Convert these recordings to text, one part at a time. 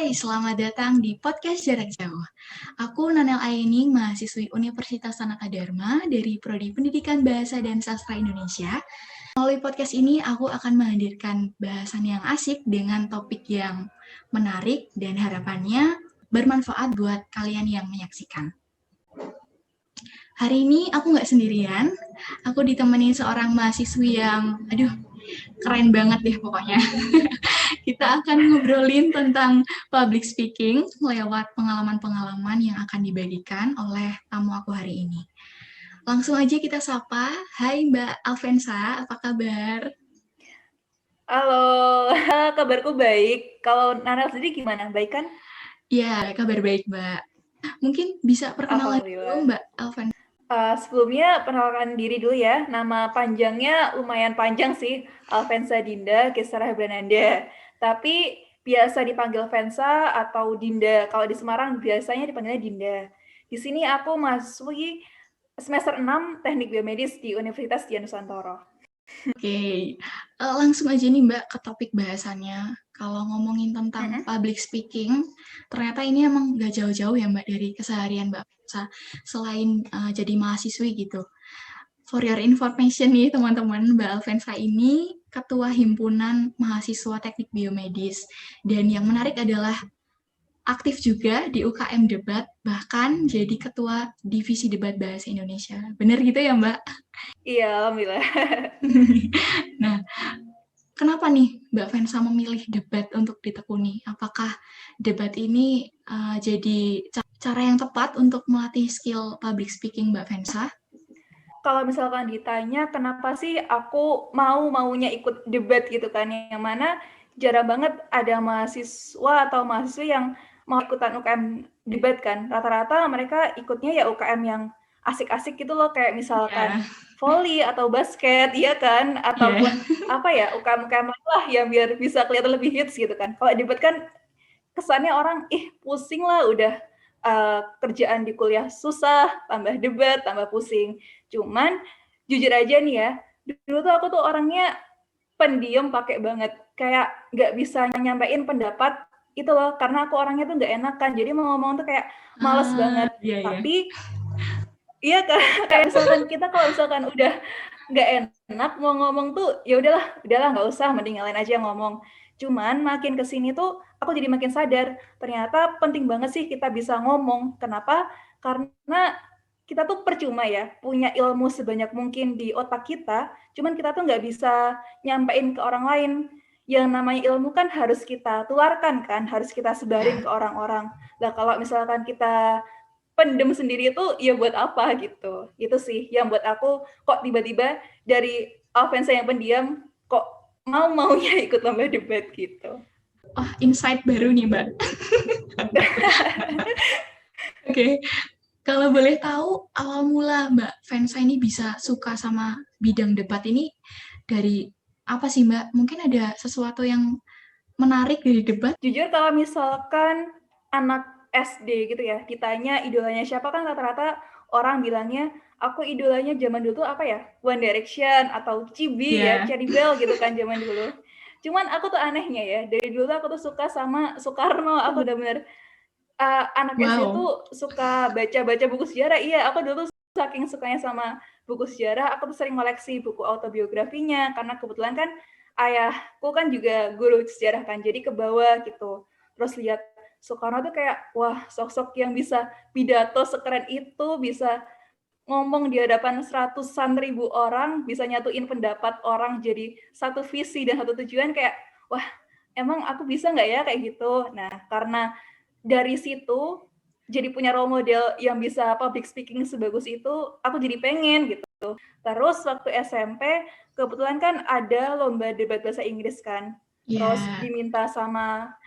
Hai, selamat datang di podcast Jarak Jauh. Aku Nanel Aining, mahasiswi Universitas Sanata Dharma dari Prodi Pendidikan Bahasa dan Sastra Indonesia. Melalui podcast ini, aku akan menghadirkan bahasan yang asik dengan topik yang menarik dan harapannya bermanfaat buat kalian yang menyaksikan. Hari ini aku nggak sendirian, aku ditemani seorang mahasiswi yang, keren banget deh pokoknya. Kita akan ngobrolin tentang public speaking lewat pengalaman-pengalaman yang akan dibagikan oleh tamu aku hari ini. Langsung aja kita sapa. Hai Mbak Alvensa, apa kabar? Halo, kabarku baik. Kalau Nanel sendiri gimana? Baik kan? Ya, kabar baik Mbak. Mungkin bisa perkenalan dulu Alhamdulillah. Mbak Alvensa. Sebelumnya perkenalkan diri dulu ya. Nama panjangnya lumayan panjang sih, Alvensa Dinda Kesarah Brananda. Tapi biasa dipanggil Vensa atau Dinda. Kalau di Semarang biasanya dipanggilnya Dinda. Di sini aku mahasiswi semester 6 Teknik Biomedis di Universitas Dian Nusantara. Oke, langsung aja nih Mbak ke topik bahasannya. Kalau ngomongin tentang public speaking, ternyata ini emang gak jauh-jauh ya Mbak dari keseharian Mbak Alvensa. Selain jadi mahasiswi gitu. For your information nih teman-teman, Mbak Alvensa ini Ketua Himpunan Mahasiswa Teknik Biomedis. Dan yang menarik adalah aktif juga di UKM Debat, bahkan jadi Ketua Divisi Debat Bahasa Indonesia. Bener gitu ya Mbak? Iya, alhamdulillah. Nah, kenapa nih Mbak Vensa memilih debat untuk ditekuni? Apakah debat ini jadi cara yang tepat untuk melatih skill public speaking Mbak Vensa? Kalau misalkan ditanya kenapa sih aku maunya ikut debat gitu kan, yang mana jarang banget ada mahasiswa atau mahasiswa yang mau ikutan UKM debat kan. Rata-rata mereka ikutnya ya UKM yang asik-asik gitu loh, kayak misalkan volley atau basket, iya kan? Ataupun apa ya, UKM-UKM lah yang biar bisa kelihatan lebih hits gitu kan. Kalau debat kan kesannya orang, pusing lah udah kerjaan di kuliah susah, tambah debat, tambah pusing. Cuman jujur aja nih ya, dulu tuh aku tuh orangnya pendiam pakai banget, kayak nggak bisa nyampein pendapat itu loh, karena aku orangnya tuh nggak enakan, jadi mau ngomong tuh kayak males banget. Tapi iya kan, kayak misalkan kita kalau misalkan udah nggak enak mau ngomong tuh ya udahlah nggak usah, mending yang lain aja yang ngomong. Cuman makin kesini tuh aku jadi makin sadar ternyata penting banget sih kita bisa ngomong. Kenapa? Karena kita tuh percuma ya punya ilmu sebanyak mungkin di otak kita, cuman kita tuh nggak bisa nyampein ke orang lain. Yang namanya ilmu kan harus kita tularkan kan, harus kita sebarin ke orang-orang. Nah kalau misalkan kita pendem sendiri itu ya buat apa gitu. Itu sih yang buat aku kok tiba-tiba dari Alvensa yang pendiam kok maunya ikut lomba debat gitu. Oh, insight baru nih Mbak. Oke, kalau boleh tahu awal mula Mbak Vensa ini bisa suka sama bidang debat ini dari apa sih Mbak? Mungkin ada sesuatu yang menarik dari debat? Jujur kalau misalkan anak SD gitu ya, ditanya idolanya siapa kan rata-rata orang bilangnya aku idolanya zaman dulu tuh apa ya? One Direction atau Cibi ya, Cherry Bell gitu kan zaman dulu. Cuman aku tuh anehnya ya, dari dulu aku tuh suka sama Soekarno, aku benar-benar anak SD tuh suka baca-baca buku sejarah. Iya, aku dulu saking sukanya sama buku sejarah, aku tuh sering koleksi buku autobiografinya, karena kebetulan kan ayahku kan juga guru sejarah kan, jadi ke bawah gitu. Terus lihat Soekarno tuh kayak, wah sosok yang bisa pidato sekeren itu, bisa ngomong di hadapan seratusan ribu orang, bisa nyatuin pendapat orang jadi satu visi dan satu tujuan, kayak, wah emang aku bisa nggak ya kayak gitu. Nah, karena dari situ jadi punya role model yang bisa public speaking sebagus itu, aku jadi pengen gitu. Terus waktu SMP kebetulan kan ada lomba debat bahasa Inggris kan, terus diminta sama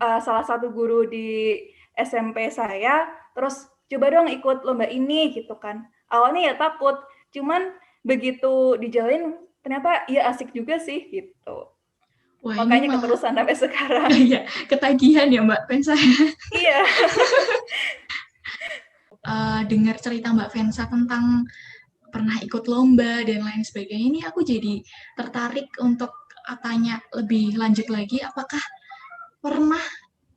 salah satu guru di SMP saya, terus coba dong ikut lomba ini gitu kan. Awalnya ya takut, cuman begitu dijalin ternyata ya asik juga sih gitu. Wah, Makanya ini malah keterusan sampai sekarang. ya, ketagihan ya Mbak Vensa. Iya. Dengar cerita Mbak Vensa tentang pernah ikut lomba dan lain sebagainya, ini aku jadi tertarik untuk tanya lebih lanjut lagi, apakah pernah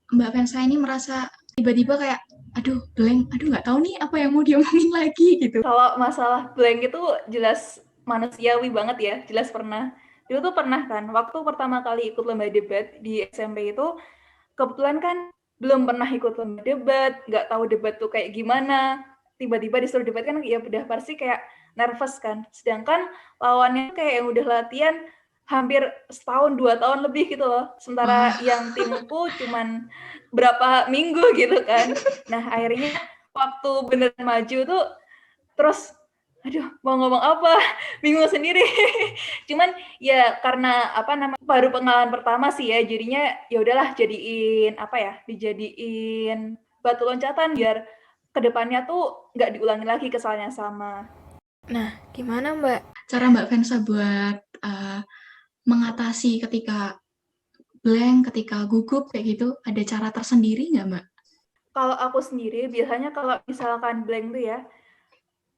Mbak Vensa ini merasa tiba-tiba kayak, aduh blank, aduh nggak tahu nih apa yang mau diomongin lagi gitu? Kalau masalah blank itu jelas manusiawi banget ya, jelas pernah. Dulu tuh pernah kan, waktu pertama kali ikut lomba debat di SMP itu, kebetulan kan belum pernah ikut lomba debat, nggak tahu debat tuh kayak gimana. Tiba-tiba disuruh debat kan ya udah pasti kayak nervous kan. Sedangkan lawannya kayak yang udah latihan hampir setahun, 2 tahun lebih gitu loh. Sementara Wah, yang timku cuman berapa minggu gitu kan. Nah akhirnya waktu beneran maju tuh terus aduh mau ngomong apa bingung sendiri cuman ya karena apa namanya baru pengalaman pertama sih ya jadinya ya udahlah jadiin apa ya dijadiin batu loncatan biar kedepannya tuh nggak diulangi lagi kesalahan yang sama. Nah, gimana Mbak? cara Mbak Vensa buat mengatasi ketika blank, ketika gugup kayak gitu, ada cara tersendiri nggak Mbak? Kalau aku sendiri biasanya kalau misalkan blank tuh ya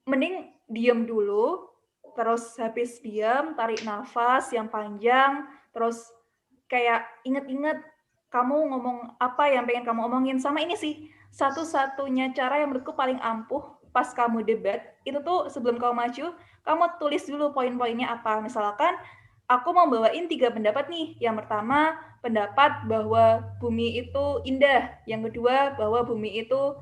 mending diem dulu, terus habis diem tarik nafas yang panjang, terus kayak inget-inget kamu ngomong apa yang pengen kamu omongin. Sama ini sih, satu-satunya cara yang menurutku paling ampuh pas kamu debat, itu tuh sebelum kamu maju, kamu tulis dulu poin-poinnya apa. Misalkan, aku mau bawain 3 pendapat nih. Yang pertama, pendapat bahwa bumi itu indah. Yang kedua, bahwa bumi itu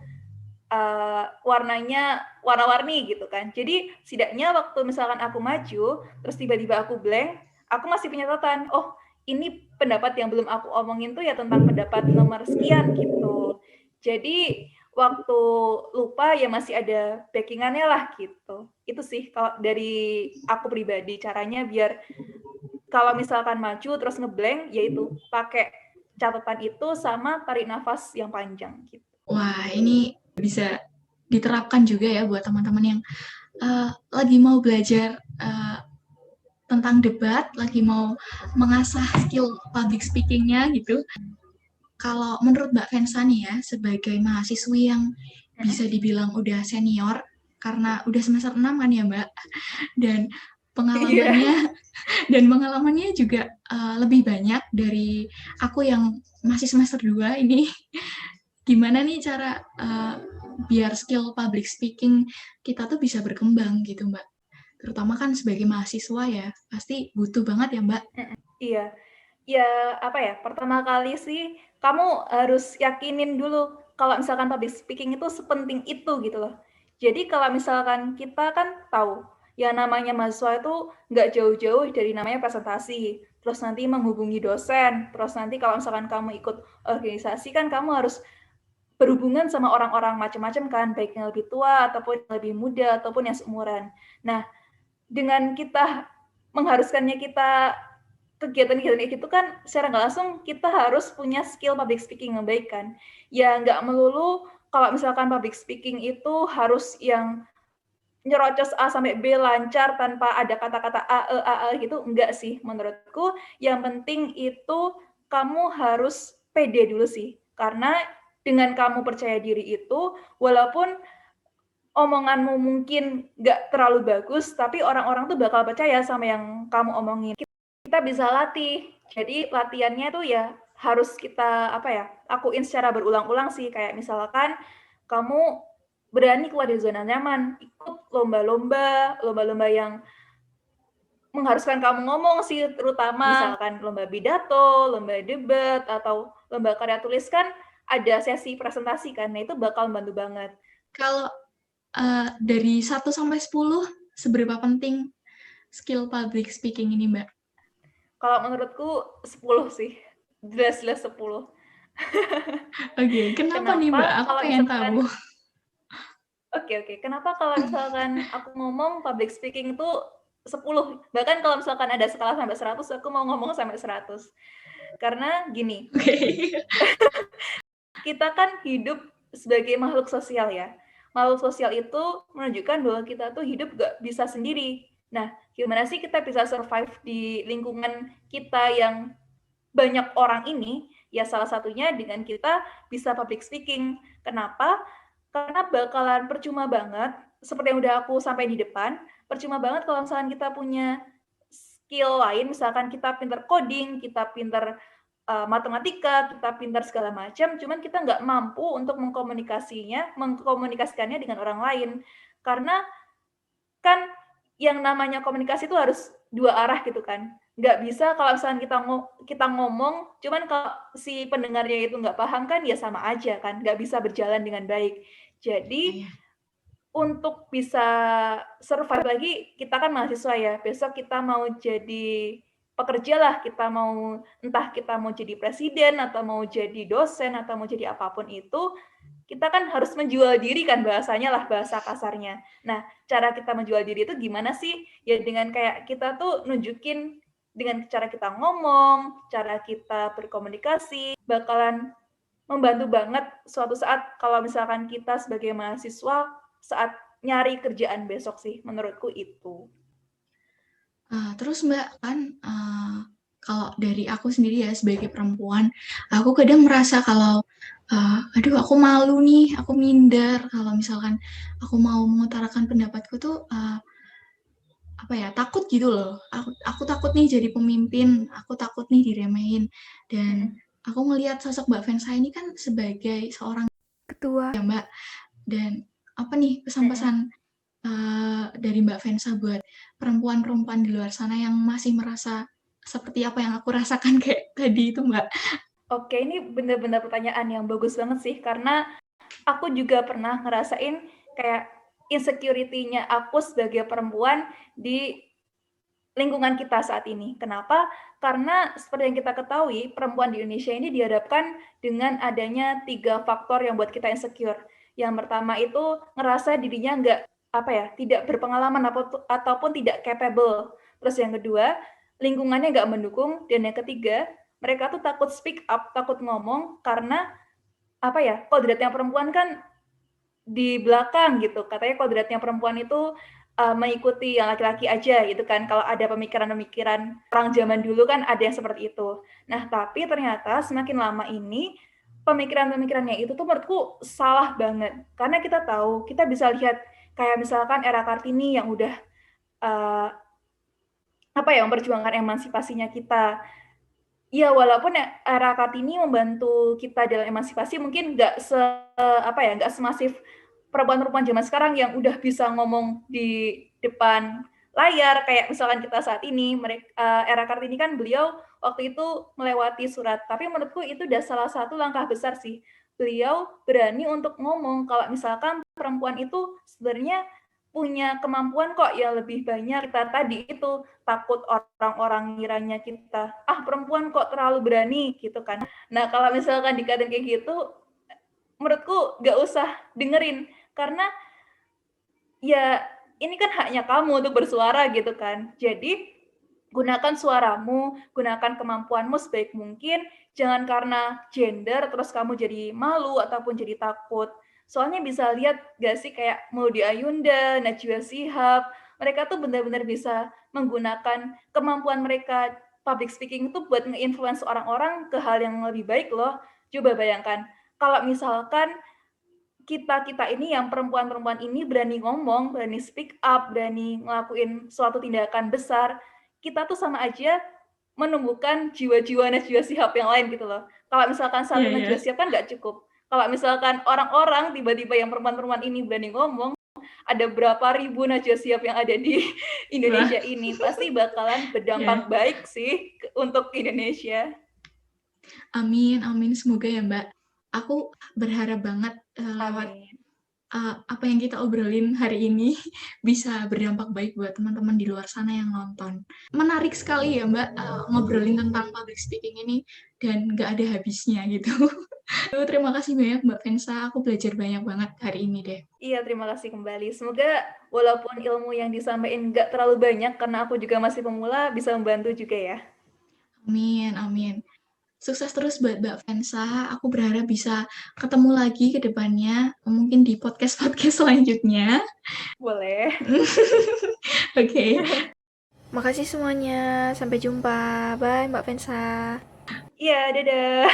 warnanya warna-warni gitu kan. Jadi setidaknya waktu misalkan aku maju, terus tiba-tiba aku blank, aku masih punya catatan. Oh, ini pendapat yang belum aku omongin tuh ya tentang pendapat nomor sekian gitu. Jadi waktu lupa ya masih ada backingannya lah gitu. Itu sih kalau dari aku pribadi caranya biar kalau misalkan maju terus ngeblank, yaitu pakai catatan itu sama tarik nafas yang panjang gitu. Wah, ini bisa diterapkan juga ya buat teman-teman yang lagi mau belajar tentang debat, lagi mau mengasah skill public speaking-nya gitu. Kalau menurut Mbak Vensa nih ya, sebagai mahasiswi yang bisa dibilang udah senior, karena udah semester 6 kan ya Mbak, dan pengalamannya dan pengalamannya juga lebih banyak dari aku yang masih semester 2 ini. Gimana nih cara biar skill public speaking kita tuh bisa berkembang gitu Mbak? Terutama kan sebagai mahasiswa ya, pasti butuh banget ya Mbak. Iya, ya apa ya, pertama kali sih kamu harus yakinin dulu kalau misalkan public speaking itu sepenting itu gitu loh. Jadi kalau misalkan kita kan tahu, yang namanya mahasiswa itu nggak jauh-jauh dari namanya presentasi, terus nanti menghubungi dosen, terus nanti kalau misalkan kamu ikut organisasi kan kamu harus berhubungan sama orang-orang macam-macam kan, baik yang lebih tua ataupun yang lebih muda ataupun yang seumuran. Nah, dengan kita mengharuskannya kita kegiatan-kegiatan kayak gitu kan secara nggak langsung kita harus punya skill public speaking yang baik kan. Ya nggak melulu kalau misalkan public speaking itu harus yang nyerocos A sampai B lancar tanpa ada kata-kata A, E gitu, enggak sih menurutku. Yang penting itu kamu harus pede dulu sih. Karena dengan kamu percaya diri itu, walaupun omonganmu mungkin nggak terlalu bagus, tapi orang-orang tuh bakal percaya sama yang kamu omongin. Kita bisa latih. Jadi latihannya tuh ya harus kita apa ya? Lakuin secara berulang-ulang sih. Kayak misalkan kamu berani keluar dari zona nyaman, ikut lomba-lomba yang mengharuskan kamu ngomong sih, terutama misalkan lomba pidato, lomba debat, atau lomba karya tulis kan ada sesi presentasi kan, nah itu bakal membantu banget. Kalau dari 1 sampai 10, seberapa penting skill public speaking ini, Mbak? Kalau menurutku 10 sih, jelas-jelas 10. Oke, kenapa nih, Mbak? Kenapa Aku kalau pengen misalkan tahu. Oke. Kenapa kalau misalkan aku ngomong public speaking itu 10, bahkan kalau misalkan ada skala sampai 100, aku mau ngomong sampai 100. Karena gini, Oke. kita kan hidup sebagai makhluk sosial ya. Makhluk sosial itu menunjukkan bahwa kita tuh hidup gak bisa sendiri. Nah, gimana sih kita bisa survive di lingkungan kita yang banyak orang ini? Ya salah satunya dengan kita bisa public speaking. Kenapa? Karena bakalan percuma banget, seperti yang udah aku sampai di depan, percuma banget kalau misalkan kita punya skill lain, misalkan kita pinter coding, kita pinter matematika, kita pintar segala macam, cuman kita nggak mampu untuk mengkomunikasikannya dengan orang lain. Karena kan yang namanya komunikasi itu harus dua arah gitu kan. Nggak bisa kalau misalnya kita ngomong, cuman kalau si pendengarnya itu nggak paham kan ya sama aja kan, nggak bisa berjalan dengan baik. Jadi Iya. untuk bisa survive lagi, kita kan mahasiswa ya, besok kita mau jadi pekerja lah, entah kita mau jadi presiden, atau mau jadi dosen, atau mau jadi apapun itu, kita kan harus menjual diri kan bahasanya lah, bahasa kasarnya. Nah, cara kita menjual diri itu gimana sih? Ya dengan kayak kita tuh nunjukin dengan cara kita ngomong, cara kita berkomunikasi, bakalan membantu banget suatu saat kalau misalkan kita sebagai mahasiswa saat nyari kerjaan besok sih, menurutku itu. Terus Mbak, kan kalau dari aku sendiri ya sebagai perempuan, aku kadang merasa kalau aduh aku malu nih, aku minder kalau misalkan aku mau mengutarakan pendapatku tuh apa ya, takut gitu loh. Aku takut nih jadi pemimpin, aku takut nih diremehin. Dan aku melihat sosok Mbak Vensa ini kan sebagai seorang Ketua. ya Mbak. Dan apa nih pesan-pesan dari Mbak Vensa buat perempuan-perempuan di luar sana yang masih merasa seperti apa yang aku rasakan kayak tadi itu Mbak? Oke, ini benar-benar pertanyaan yang bagus banget sih, karena aku juga pernah ngerasain kayak insecurity-nya aku sebagai perempuan di lingkungan kita saat ini. Kenapa? Karena seperti yang kita ketahui, perempuan di Indonesia ini dihadapkan dengan adanya 3 faktor yang buat kita insecure. Yang pertama itu ngerasa dirinya tidak berpengalaman ataupun tidak capable. Terus yang kedua, lingkungannya nggak mendukung. Dan yang ketiga, mereka tuh takut speak up, takut ngomong karena kodratnya perempuan kan di belakang gitu. Katanya kodratnya perempuan itu mengikuti yang laki-laki aja gitu kan. Kalau ada pemikiran-pemikiran orang zaman dulu kan ada yang seperti itu. Nah, tapi ternyata semakin lama ini pemikiran-pemikirannya itu tuh menurutku salah banget. Karena kita tahu, kita bisa lihat kayak misalkan era Kartini yang udah memperjuangkan emansipasinya kita. Ya, walaupun era Kartini membantu kita dalam emansipasi mungkin nggak semasif perempuan-perempuan zaman sekarang yang udah bisa ngomong di depan layar kayak misalkan kita saat ini. Era Kartini kan beliau waktu itu melewati surat, tapi menurutku itu udah salah satu langkah besar sih. Beliau berani untuk ngomong kalau misalkan perempuan itu sebenarnya punya kemampuan kok yang lebih banyak. Kita tadi itu takut orang-orang ngiranya kita, perempuan kok terlalu berani gitu kan. Nah, kalau misalkan dikatain kayak gitu, menurutku nggak usah dengerin. Karena ya ini kan haknya kamu untuk bersuara gitu kan. Jadi gunakan suaramu, gunakan kemampuanmu sebaik mungkin. Jangan karena gender terus kamu jadi malu ataupun jadi takut. Soalnya bisa lihat gak sih kayak Maudy Ayunda, Najwa Shihab, mereka tuh benar-benar bisa menggunakan kemampuan mereka public speaking itu buat nge-influence orang-orang ke hal yang lebih baik loh. Coba bayangkan, kalau misalkan kita ini yang perempuan-perempuan ini berani ngomong, berani speak up, berani ngelakuin suatu tindakan besar, kita tuh sama aja menumbuhkan jiwa-jiwa Najwa Shihab yang lain gitu loh. Kalau misalkan satu Najwa Shihab kan nggak cukup. Kalau misalkan orang-orang tiba-tiba yang perempuan-perempuan ini berani ngomong, ada berapa ribu Najwa Shihab yang ada di Indonesia ini, pasti bakalan berdampak baik sih untuk Indonesia. Amin, amin. Semoga ya Mbak. Aku berharap banget lewat apa yang kita obrolin hari ini bisa berdampak baik buat teman-teman di luar sana yang nonton. Menarik sekali ya Mbak ngobrolin tentang public speaking ini dan nggak ada habisnya gitu. Terima kasih banyak Mbak Vensa, aku belajar banyak banget hari ini deh. Iya, terima kasih kembali. Semoga walaupun ilmu yang disampaikan nggak terlalu banyak karena aku juga masih pemula, bisa membantu juga ya. Amin, amin. Sukses terus buat Mbak Vensa. Aku berharap bisa ketemu lagi ke depannya, mungkin di podcast-podcast selanjutnya. Boleh. Oke. Makasih semuanya. Sampai jumpa. Bye, Mbak Vensa. Iya, dadah.